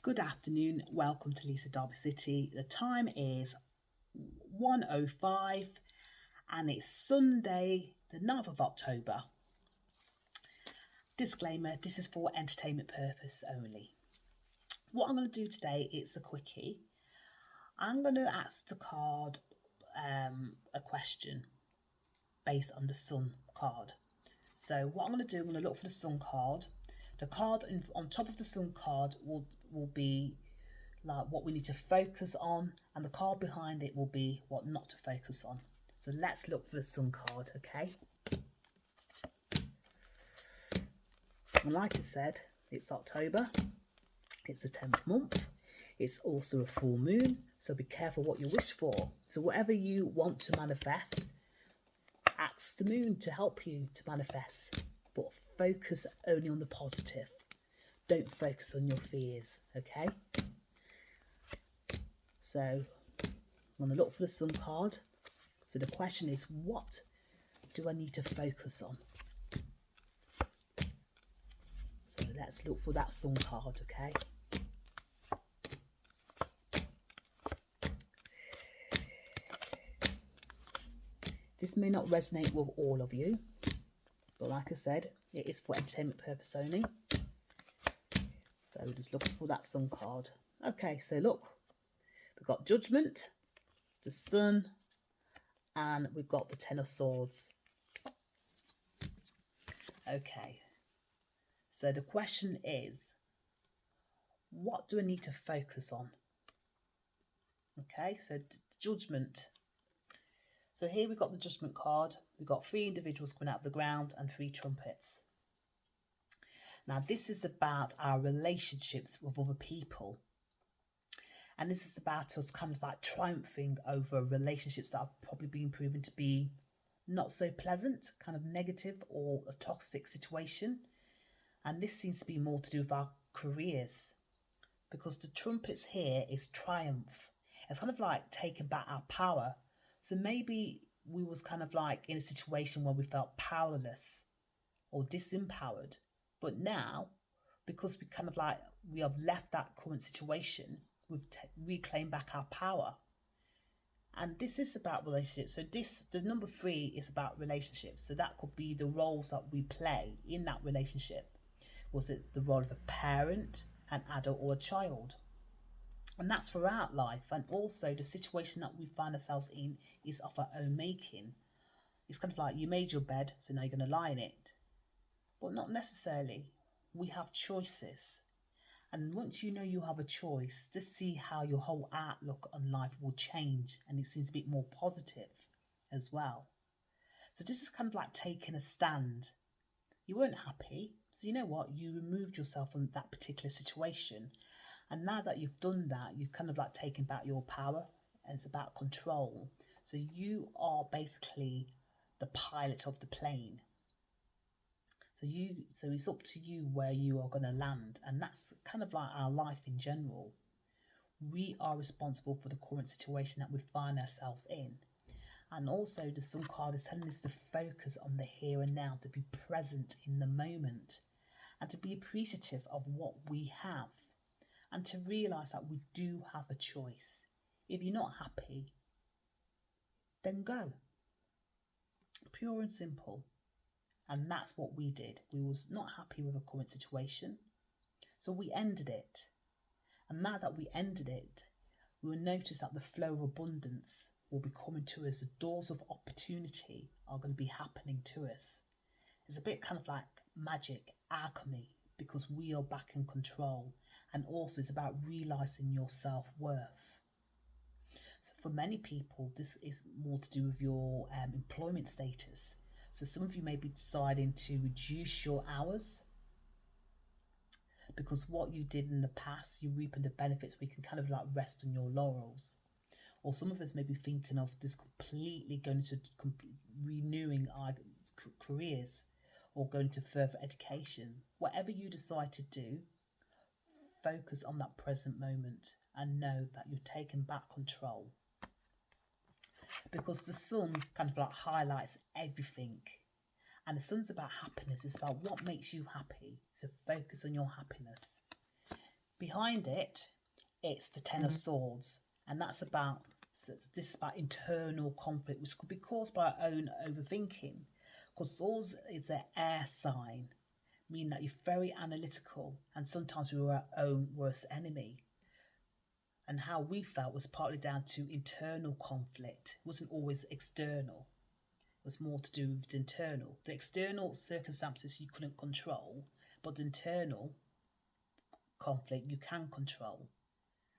Good afternoon, welcome to Lisa Derby City. The time is 1:05 and it's Sunday, the 9th of October. Disclaimer, this is for entertainment purpose only. What I'm going to do today is a quickie. I'm going to ask the card a question based on the Sun card. So what I'm going to do, I'm going to look for the Sun card. The card on top of the Sun card will be like what we need to focus on, and the card behind it will be what not to focus on. So let's look for the Sun card, okay? And like I said, it's October, it's the 10th month, it's also a full moon, so be careful what you wish for. So whatever you want to manifest, ask the moon to help you to manifest, but focus only on the positive. Don't focus on your fears, okay? So I'm going to look for the Sun card. So the question is, what do I need to focus on? So let's look for that Sun card, okay? This may not resonate with all of you, but like I said, it is for entertainment purpose only. So we're just looking for that Sun card. Okay, so look, we've got Judgment, the Sun, and we've got the Ten of Swords. Okay, so the question is, what do I need to focus on? Okay, so Judgment. So here we've got the Judgment card. We've got 3 individuals coming out of the ground and 3 trumpets. Now this is about our relationships with other people. And this is about us kind of like triumphing over relationships that are probably being proven to be not so pleasant, kind of negative or a toxic situation. And this seems to be more to do with our careers, because the trumpets here is triumph. It's kind of like taking back our power. So maybe we was kind of like in a situation where we felt powerless or disempowered. But now, because we have left that current situation, we've reclaimed back our power. And this is about relationships. So the number 3 is about relationships. So that could be the roles that we play in that relationship. Was it the role of a parent, an adult, or a child? And that's throughout life. And also the situation that we find ourselves in is of our own making. It's kind of like you made your bed, so now you're going to lie in it. But not necessarily. We have choices. And once you know you have a choice, just see how your whole outlook on life will change, and it seems a bit more positive as well. So this is kind of like taking a stand. You weren't happy, so you know what? You removed yourself from that particular situation. And now that you've done that, you've kind of like taken back your power, and it's about control. So you are basically the pilot of the plane. So it's up to you where you are going to land, and that's kind of like our life in general. We are responsible for the current situation that we find ourselves in. And also the Sun card is telling us to focus on the here and now, to be present in the moment, and to be appreciative of what we have, and to realise that we do have a choice. If you're not happy, then go. Pure and simple. And that's what we did. We was not happy with the current situation, so we ended it. And now that we ended it, we will notice that the flow of abundance will be coming to us. The doors of opportunity are going to be happening to us. It's a bit kind of like magic, alchemy, because we are back in control. And also it's about realising your self-worth. So for many people, this is more to do with your employment status. So some of you may be deciding to reduce your hours, because what you did in the past, you're reaping the benefits. We can kind of like rest on your laurels. Or some of us may be thinking of this completely going to renewing our careers, or going to further education. Whatever you decide to do, focus on that present moment and know that you're taking back control. Because the Sun kind of like highlights everything. And the Sun's about happiness. It's about what makes you happy. So focus on your happiness. Behind it, it's the Ten of Swords, and that's about, so this is about internal conflict, which could be caused by our own overthinking. Because Swords is an air sign, meaning that you're very analytical, and sometimes we were our own worst enemy. And how we felt was partly down to internal conflict. It wasn't always external. It was more to do with the internal. The external circumstances you couldn't control, but the internal conflict you can control.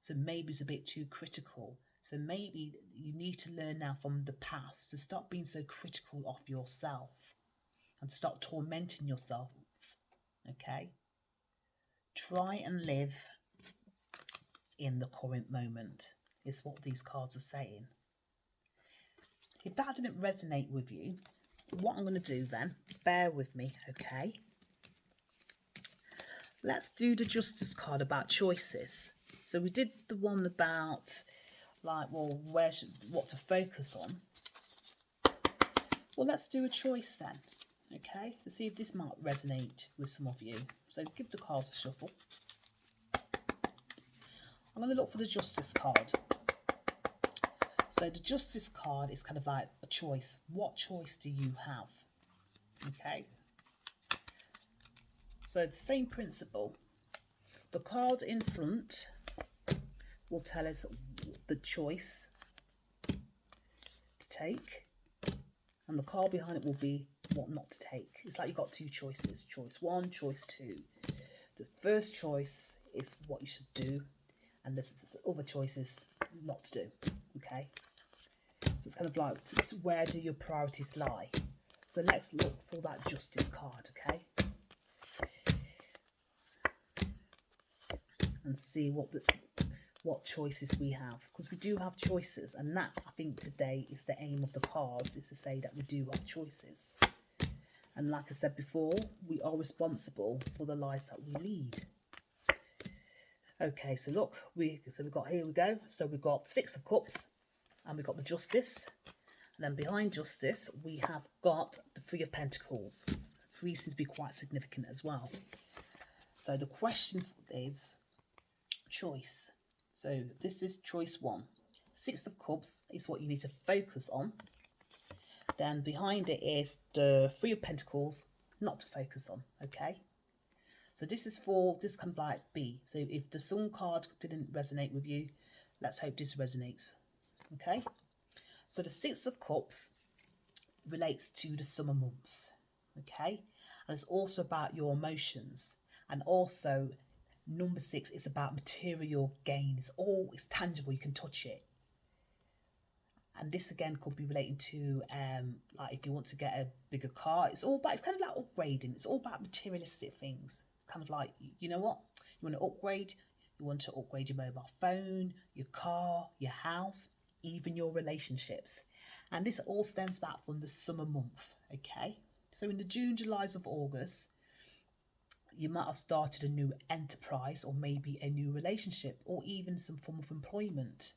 So maybe it's a bit too critical. So maybe you need to learn now from the past to stop being so critical of yourself and stop tormenting yourself. Okay? Try and live in the current moment, is what these cards are saying. If that didn't resonate with you, what I'm going to do then, bear with me, okay? Let's do the Justice card about choices. So we did the one about, like, well, what to focus on. Well, let's do a choice then, okay? Let's see if this might resonate with some of you. So give the cards a shuffle. I'm going to look for the Justice card. So the Justice card is kind of like a choice. What choice do you have? Okay. So the same principle. The card in front will tell us the choice to take, and the card behind it will be what not to take. It's like you've got two choices, choice one, choice two. The first choice is what you should do, and the other choice is not to do. Okay, so it's kind of like where do your priorities lie. So let's look for that Justice card, okay, and see what choices we have, because we do have choices, and that, I think, today is the aim of the cards, is to say that we do have choices. And like I said before, we are responsible for the lives that we lead. Okay, so look, we've got, here we go. So we've got Six of Cups, and we've got the Justice. And then behind Justice, we have got the Three of Pentacles. Three seems to be quite significant as well. So the question is choice. So this is choice one. Six of Cups is what you need to focus on. Then behind it is the Three of Pentacles, not to focus on, okay? So this is for, this can be like B. So if the Sun card didn't resonate with you, let's hope this resonates, okay? So the Six of Cups relates to the summer months, okay? And it's also about your emotions. And also, number 6 is about material gain. It's tangible, you can touch it. And this again could be relating to like if you want to get a bigger car. It's kind of like upgrading. It's all about materialistic things. It's kind of like, you know what? You want to upgrade. You want to upgrade your mobile phone, your car, your house, even your relationships. And this all stems back from the summer month, okay? So in the June, Julys of August, you might have started a new enterprise, or maybe a new relationship, or even some form of employment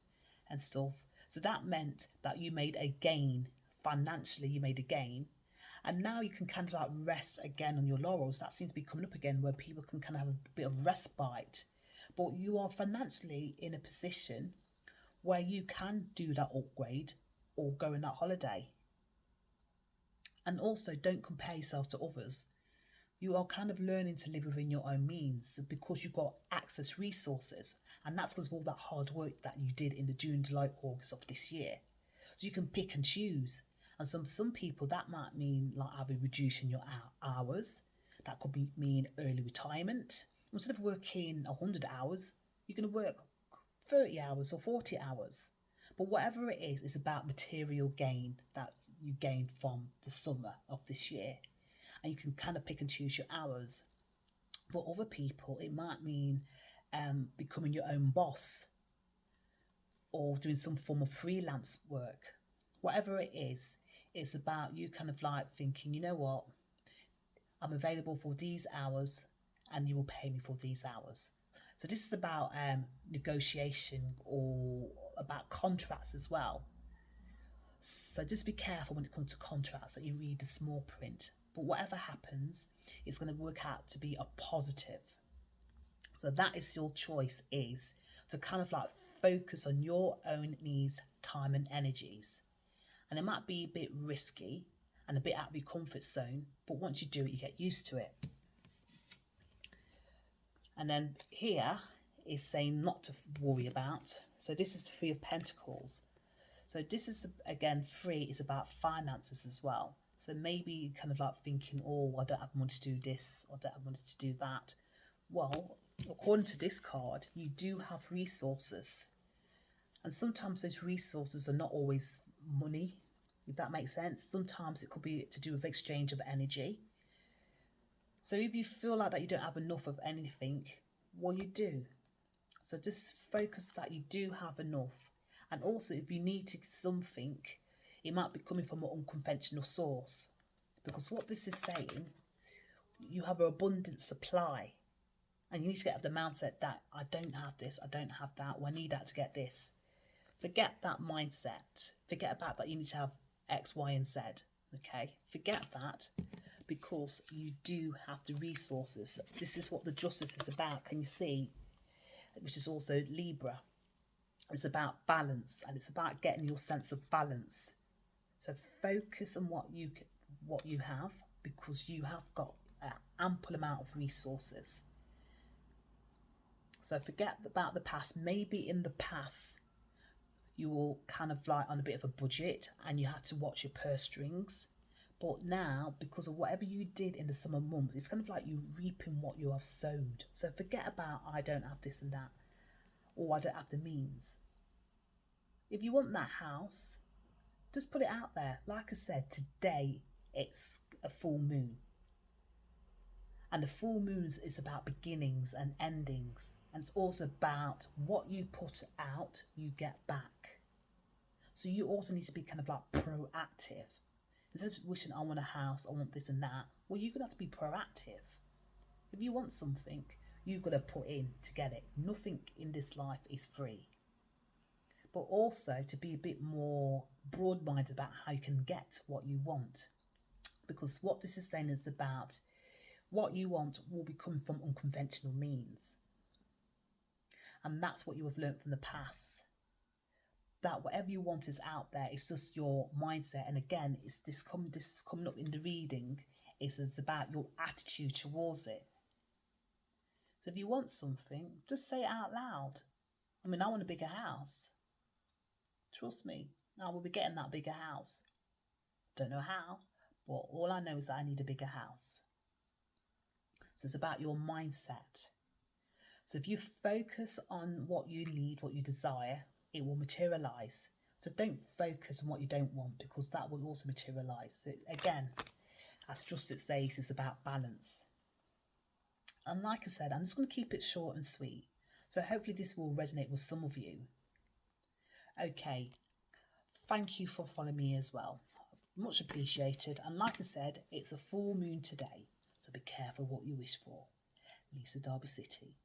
and stuff. So that meant that you made a gain. Financially, you made a gain. And now you can kind of like rest again on your laurels. That seems to be coming up again, where people can kind of have a bit of respite. But you are financially in a position where you can do that upgrade or go on that holiday. And also, don't compare yourself to others. You are kind of learning to live within your own means because you've got access resources. And that's because of all that hard work that you did in the June, July, August of this year. So you can pick and choose. And some people, that might mean like either reducing your hours. That could mean early retirement. Instead of working 100 hours, you're going to work 30 hours or 40 hours. But whatever it is, it's about material gain that you gained from the summer of this year. And you can kind of pick and choose your hours. For other people, it might mean becoming your own boss or doing some form of freelance work. Whatever it is, it's about you kind of like thinking, you know what, I'm available for these hours and you will pay me for these hours. So this is about negotiation or about contracts as well. So just be careful when it comes to contracts that you read the small print. But whatever happens, it's going to work out to be a positive. So So that is your choice, is to kind of like focus on your own needs, time and energies. And it might be a bit risky and a bit out of your comfort zone, but once you do it, you get used to it. And then here is saying not to worry about. So this is the Three of Pentacles. So this is, again, 3 is about finances as well. So maybe you're kind of like thinking, oh, I don't have money to do this, or I don't have money to do that. Well, according to this card, you do have resources. And sometimes those resources are not always money, if that makes sense. Sometimes it could be to do with exchange of energy. So if you feel like that you don't have enough of anything, well, you do. So just focus that you do have enough. And also, if you need something, it might be coming from an unconventional source. Because what this is saying, you have an abundant supply. And you need to get the mindset that I don't have this, I don't have that, or I need that to get this. Forget that mindset. Forget about that you need to have X, Y, and Z. Okay? Forget that, because you do have the resources. This is what the Justice is about. Can you see? Which is also Libra. It's about balance, and it's about getting your sense of balance. So focus on what you have, because you have got an ample amount of resources. So forget about the past. Maybe in the past you were kind of like on a bit of a budget and you had to watch your purse strings. But now, because of whatever you did in the summer months, it's kind of like you reaping what you have sowed. So forget about, I don't have this and that, or I don't have the means. If you want that house, just put it out there. Like I said, today it's a full moon. And the full moon is about beginnings and endings. And it's also about what you put out, you get back. So you also need to be kind of like proactive. Instead of wishing, I want a house, I want this and that. Well, you're going to have to be proactive. If you want something, you've got to put in to get it. Nothing in this life is free. But also to be a bit more broad-minded about how you can get what you want. Because what this is saying is about what you want will be coming from unconventional means. And that's what you have learned from the past. That whatever you want is out there. It's just your mindset. And again, it's this coming up in the reading. It's about your attitude towards it. So if you want something, just say it out loud. I mean, I want a bigger house. Trust me, I will be getting that bigger house. Don't know how, but all I know is that I need a bigger house. So it's about your mindset. So if you focus on what you need, what you desire, it will materialize. So don't focus on what you don't want, because that will also materialize. So again, as Justice says, it's about balance. And like I said, I'm just going to keep it short and sweet. So hopefully this will resonate with some of you. Okay, thank you for following me as well. Much appreciated. And like I said, it's a full moon today. So be careful what you wish for. Lisa, Derby City.